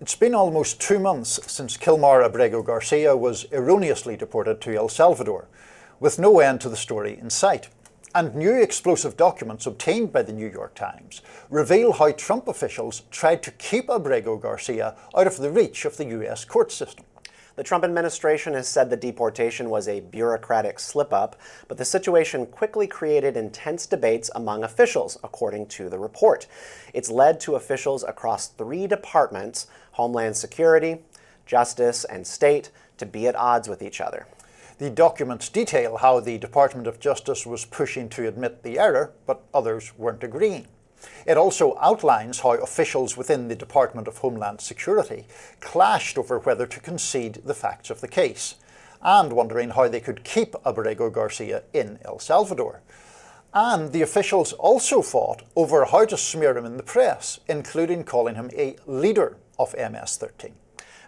It's been almost 2 months since Kilmar Abrego Garcia was erroneously deported to El Salvador, with no end to the story in sight. And new explosive documents obtained by the New York Times reveal how Trump officials tried to keep Abrego Garcia out of the reach of the US court system. The Trump administration has said the deportation was a bureaucratic slip-up, but the situation quickly created intense debates among officials, according to the report. It's led to officials across 3 departments, Homeland Security, Justice, and State, to be at odds with each other. The documents detail how the Department of Justice was pushing to admit the error, but others weren't agreeing. It also outlines how officials within the Department of Homeland Security clashed over whether to concede the facts of the case, and wondering how they could keep Abrego Garcia in El Salvador. And the officials also fought over how to smear him in the press, including calling him a leader of MS-13.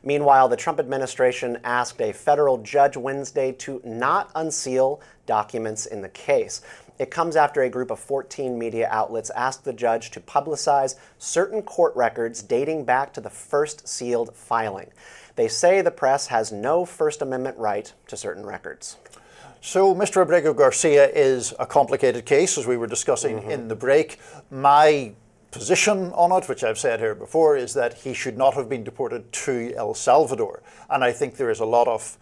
Meanwhile, the Trump administration asked a federal judge Wednesday to not unseal documents in the case. It comes after a group of 14 media outlets asked the judge to publicize certain court records dating back to the first sealed filing. They say the press has no First Amendment right to certain records. So Mr. Abrego Garcia is a complicated case, as we were discussing in the break. My position on it, which I've said here before, is that he should not have been deported to El Salvador. And I think there is a lot of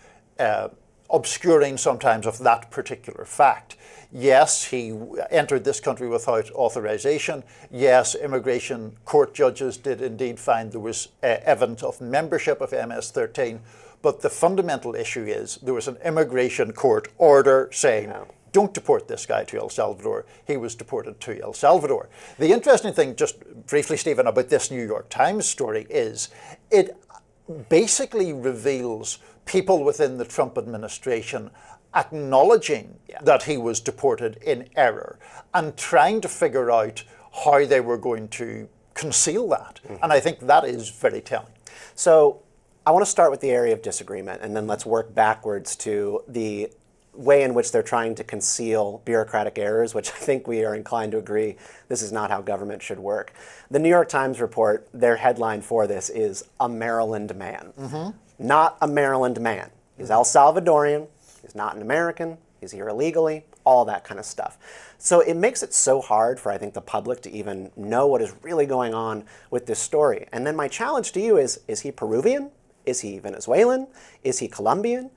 obscuring sometimes of that particular fact. Yes, he entered this country without authorization. Yes, immigration court judges did indeed find there was evidence of membership of MS-13. But the fundamental issue is there was an immigration court order saying, don't deport this guy to El Salvador. He was deported to El Salvador. The interesting thing, just briefly, Stephen, about this New York Times story is it basically reveals people within the Trump administration acknowledging that he was deported in error and trying to figure out how they were going to conceal that. And I think that is very telling. So I want to start with the area of disagreement, and then let's work backwards to the way in which they're trying to conceal bureaucratic errors, which I think we are inclined to agree this is not how government should work. The New York Times report, their headline for this is "A Maryland Man." Not a Maryland man. He's El Salvadorian, he's not an American, he's here illegally, all that kind of stuff. So it makes it so hard for, I think, the public to even know what is really going on with this story. And then my challenge to you is he Peruvian? Is he Venezuelan? Is he Colombian?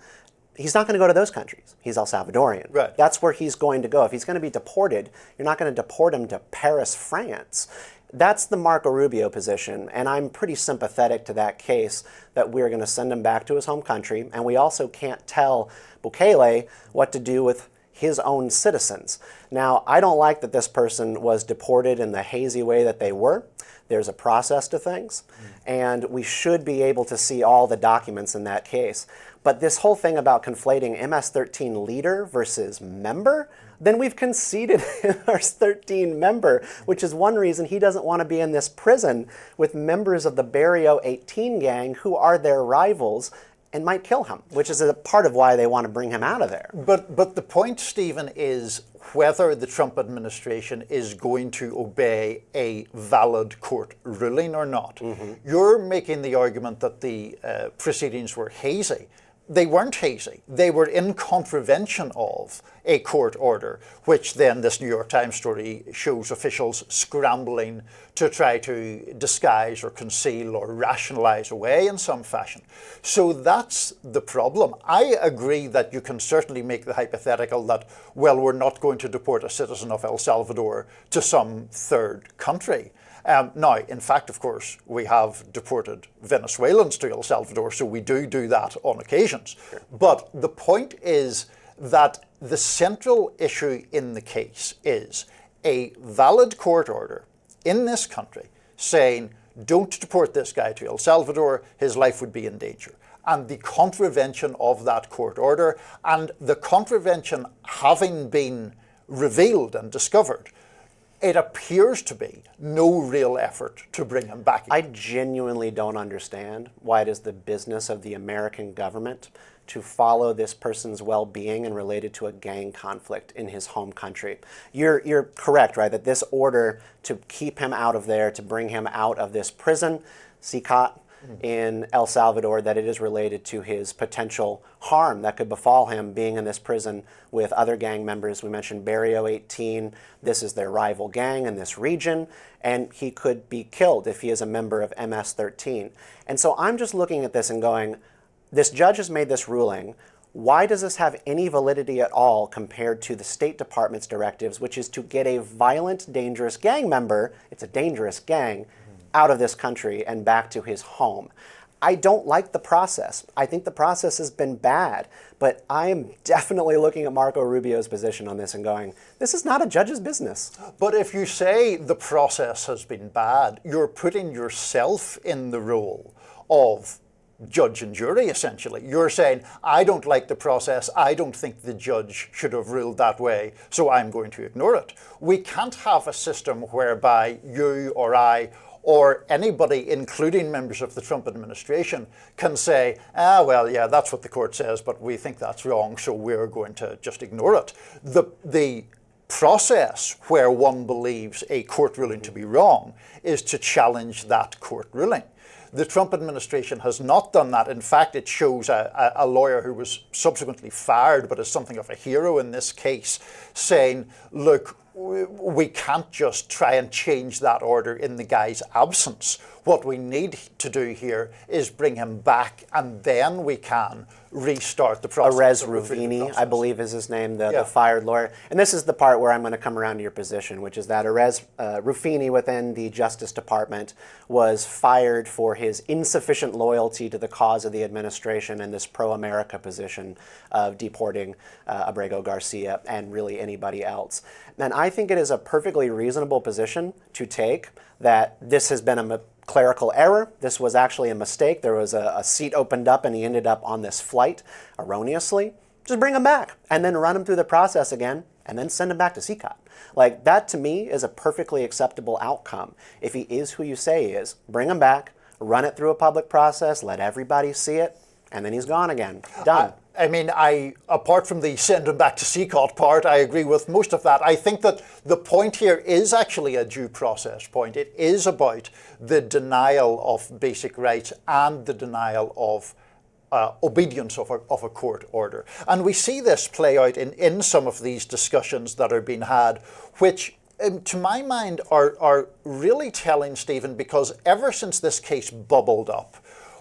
He's not going to go to those countries. He's El Salvadorian. Right. That's where he's going to go. If he's going to be deported, you're not going to deport him to Paris, France. That's the Marco Rubio position, and I'm pretty sympathetic to that case that we're going to send him back to his home country, and we also can't tell Bukele what to do with his own citizens. Now, I don't like that this person was deported in the hazy way that they were. There's a process to things, and we should be able to see all the documents in that case. But this whole thing about conflating MS-13 leader versus member, then we've conceded MS-13 member, which is one reason he doesn't want to be in this prison with members of the Barrio 18 gang who are their rivals and might kill him, which is a part of why they want to bring him out of there. But the point, Stephen, is whether the Trump administration is going to obey a valid court ruling or not. You're making the argument that the proceedings were hazy. They weren't hazy. They were in contravention of a court order, which then this New York Times story shows officials scrambling to try to disguise or conceal or rationalize away in some fashion. So that's the problem. I agree that you can certainly make the hypothetical that, well, we're not going to deport a citizen of El Salvador to some third country. Now, in fact, of course, we have deported Venezuelans to El Salvador, so we do that on occasions. Sure. But the point is that the central issue in the case is a valid court order in this country saying, don't deport this guy to El Salvador, his life would be in danger. And the contravention of that court order, and the contravention having been revealed and discovered, it appears to be no real effort to bring him back again. I genuinely don't understand why it is the business of the American government to follow this person's well-being and related to a gang conflict in his home country. You're correct, right, that this order to keep him out of there, to bring him out of this prison, CICOT, in El Salvador, that it is related to his potential harm that could befall him being in this prison with other gang members. We mentioned Barrio 18. This is their rival gang in this region, and he could be killed if he is a member of MS-13. And so I'm just looking at this and going, this judge has made this ruling. Why does this have any validity at all compared to the State Department's directives, which is to get a violent, dangerous gang member, it's a dangerous gang, out of this country and back to his home? I don't like the process. I think the process has been bad, but I am definitely looking at Marco Rubio's position on this and going, this is not a judge's business. But if you say the process has been bad, you're putting yourself in the role of judge and jury, essentially. You're saying, I don't like the process, I don't think the judge should have ruled that way, so I'm going to ignore it. We can't have a system whereby you or I or anybody, including members of the Trump administration, can say, well, yeah, that's what the court says, but we think that's wrong, so we're going to just ignore it. The process where one believes a court ruling to be wrong is to challenge that court ruling. The Trump administration has not done that. In fact, it shows a lawyer who was subsequently fired, but is something of a hero in this case, saying, look, we can't just try and change that order in the guy's absence. What we need to do here is bring him back, and then we can restart the process. Arez Ruvini, I believe is his name, the fired lawyer. And this is the part where I'm going to come around to your position, which is that Arez Ruvini within the Justice Department was fired for his insufficient loyalty to the cause of the administration and this pro-America position of deporting Abrego Garcia and really anybody else. And I think it is a perfectly reasonable position to take that this has been a clerical error. This was actually a mistake. There was a seat opened up and he ended up on this flight erroneously. Just bring him back and then run him through the process again and then send him back to CCOT. Like, that to me is a perfectly acceptable outcome. If he is who you say he is, bring him back, run it through a public process, let everybody see it, and then he's gone again. Done. I mean, apart from the send him back to CCOT part, I agree with most of that. I think that the point here is actually a due process point. It is about the denial of basic rights and the denial of obedience of a court order. And we see this play out in some of these discussions that are being had, which to my mind are really telling, Stephen, because ever since this case bubbled up,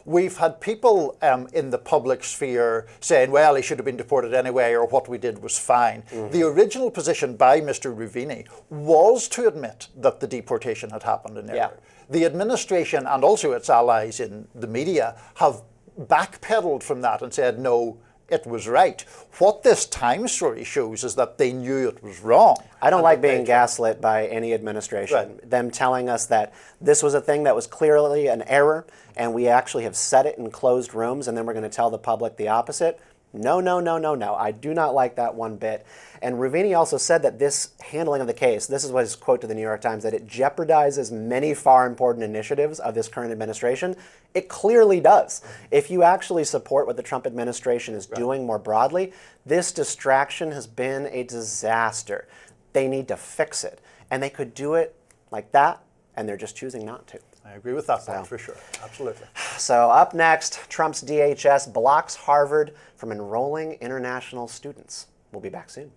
we've had people in the public sphere saying, well, he should have been deported anyway, or what we did was fine. Mm-hmm. The original position by Mr. Ruvini was to admit that the deportation had happened in error. Yeah. The administration and also its allies in the media have backpedaled from that and said, no, it was right. What this Time story shows is that they knew it was wrong. I don't like being gaslit by any administration. Right. Them telling us that this was a thing that was clearly an error, and we actually have said it in closed rooms, and then we're going to tell the public the opposite. No, no, no, no, no. I do not like that one bit. And Ruvini also said that this handling of the case, this is what his quote to the New York Times, that it jeopardizes many far important initiatives of this current administration. It clearly does. If you actually support what the Trump administration is doing more broadly, this distraction has been a disaster. They need to fix it. And they could do it like that, and they're just choosing not to. I agree with that point for sure. Absolutely. So up next, Trump's DHS blocks Harvard from enrolling international students. We'll be back soon.